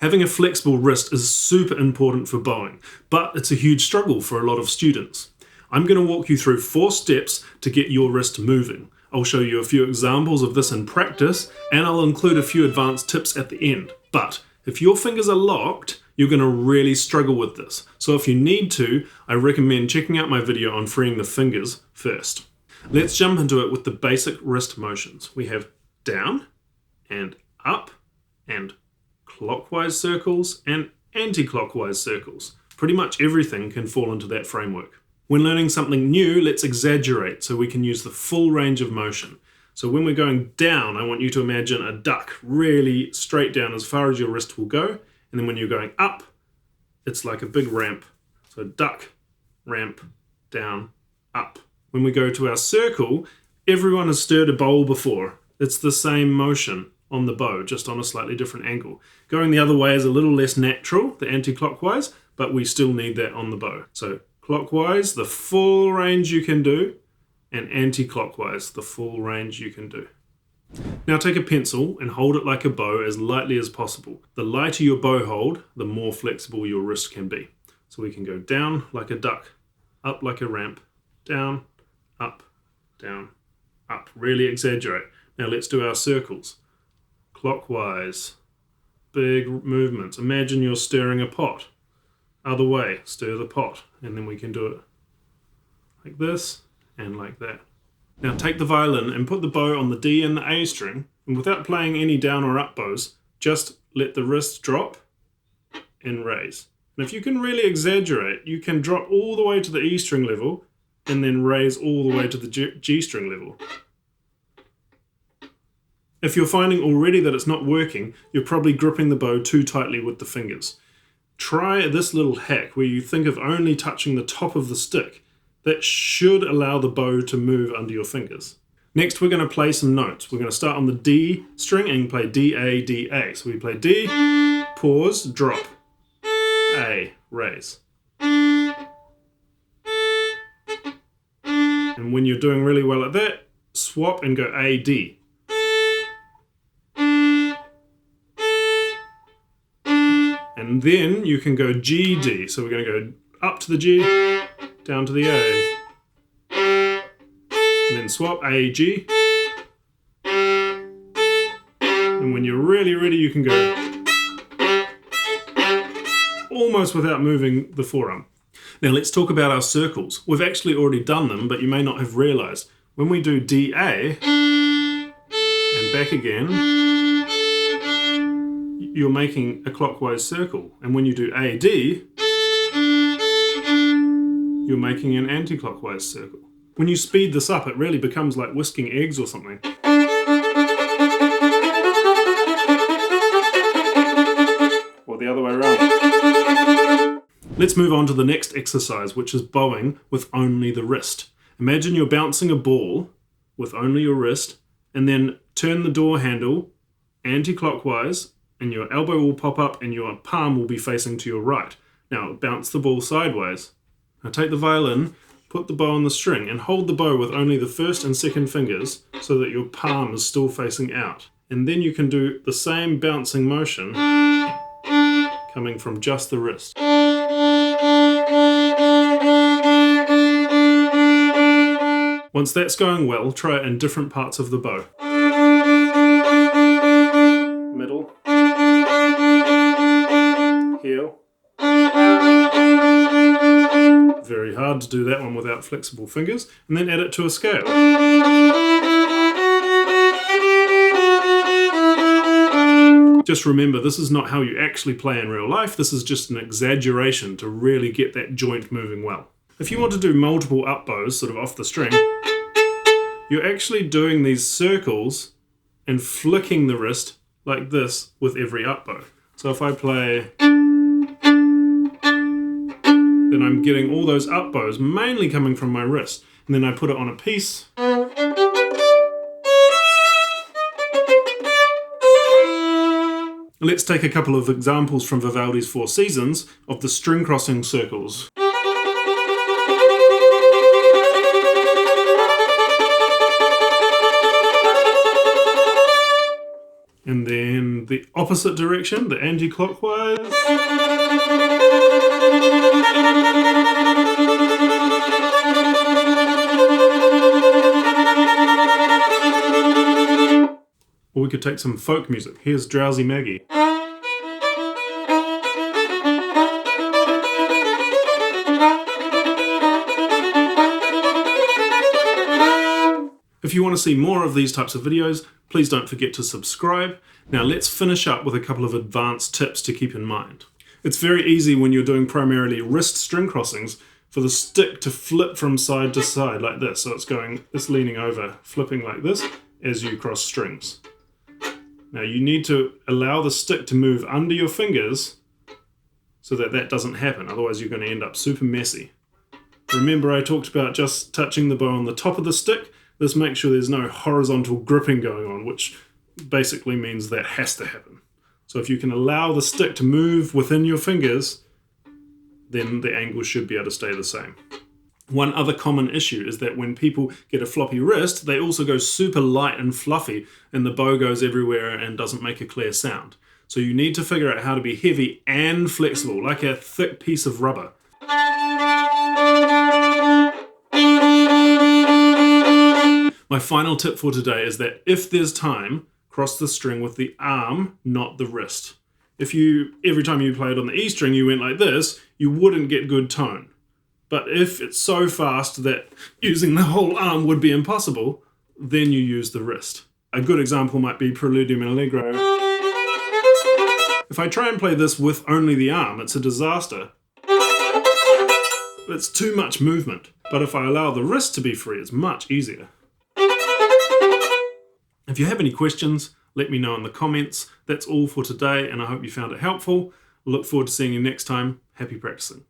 Having a flexible wrist is super important for bowing, but it's a huge struggle for a lot of students. I'm going to walk you through 4 steps to get your wrist moving. I'll show you a few examples of this in practice, and I'll include a few advanced tips at the end. But if your fingers are locked, you're going to really struggle with this. So if you need to, I recommend checking out my video on freeing the fingers first. Let's jump into it with the basic wrist motions. We have down and up and clockwise circles and anti-clockwise circles. Pretty much everything can fall into that framework. When learning something new, let's exaggerate so we can use the full range of motion. So when we're going down, I want you to imagine a duck really straight down as far as your wrist will go. And then when you're going up, it's like a big ramp. So duck, ramp, down, up. When we go to our circle, everyone has stirred a bowl before. It's the same motion on the bow, just on a slightly different angle. Going the other way is a little less natural, the anti-clockwise, but we still need that on the bow. So clockwise, the full range you can do, and anti-clockwise, the full range you can do. Now take a pencil and hold it like a bow as lightly as possible. The lighter your bow hold, the more flexible your wrist can be. So we can go down like a duck, up like a ramp, down, up, really exaggerate. Now let's do our circles. Clockwise, big movements. Imagine you're stirring a pot. Other way, stir the pot, and then we can do it like this and like that. Now take the violin and put the bow on the D and the A string, and without playing any down or up bows, just let the wrist drop and raise. And if you can really exaggerate, you can drop all the way to the E string level and then raise all the way to the G string level. If you're finding already that it's not working, you're probably gripping the bow too tightly with the fingers. Try this little hack where you think of only touching the top of the stick. That should allow the bow to move under your fingers. Next, we're going to play some notes. We're going to start on the D string and play D, A, D, A. So we play D, pause, drop, A, raise. And when you're doing really well at that, swap and go A, D. And then you can go G, D. So we're going to go up to the G, down to the A. And then swap A, G. And when you're really ready, you can go almost without moving the forearm. Now let's talk about our circles. We've actually already done them, but you may not have realized. When we do DA and back again, you're making a clockwise circle. And when you do AD, you're making an anti-clockwise circle. When you speed this up, it really becomes like whisking eggs or something. Or the other way around. Let's move on to the next exercise, which is bowing with only the wrist. Imagine you're bouncing a ball with only your wrist, and then turn the door handle anti-clockwise, and your elbow will pop up and your palm will be facing to your right. Now bounce the ball sideways. Now take the violin, put the bow on the string, and hold the bow with only the first and second fingers so that your palm is still facing out. And then you can do the same bouncing motion coming from just the wrist. Once that's going well, try it in different parts of the bow. Middle. Heel. Very hard to do that one without flexible fingers. And then add it to a scale. Just remember, this is not how you actually play in real life. This is just an exaggeration to really get that joint moving well. If you want to do multiple up bows, sort of off the string, you're actually doing these circles and flicking the wrist like this with every up bow. So if I play, then I'm getting all those up bows mainly coming from my wrist. And then I put it on a piece. Let's take a couple of examples from Vivaldi's Four Seasons of the string crossing circles. And then the opposite direction, the anti-clockwise. Or we could take some folk music. Here's Drowsy Maggie. If you want to see more of these types of videos, please don't forget to subscribe. Now let's finish up with a couple of advanced tips to keep in mind. It's very easy when you're doing primarily wrist string crossings for the stick to flip from side to side like this. So it's leaning over, flipping like this as you cross strings. Now you need to allow the stick to move under your fingers so that that doesn't happen, otherwise you're going to end up super messy. Remember I talked about just touching the bow on the top of the stick? This makes sure there's no horizontal gripping going on, which basically means that has to happen. So if you can allow the stick to move within your fingers, then the angle should be able to stay the same. One other common issue is that when people get a floppy wrist, they also go super light and fluffy, and the bow goes everywhere and doesn't make a clear sound. So you need to figure out how to be heavy and flexible, like a thick piece of rubber. My final tip for today is that if there's time, cross the string with the arm, not the wrist. If every time you played on the E string you went like this, you wouldn't get good tone. But if it's so fast that using the whole arm would be impossible, then you use the wrist. A good example might be Preludium and Allegro. If I try and play this with only the arm, it's a disaster. It's too much movement. But if I allow the wrist to be free, it's much easier. If you have any questions, let me know in the comments. That's all for today, and I hope you found it helpful. Look forward to seeing you next time. Happy practicing.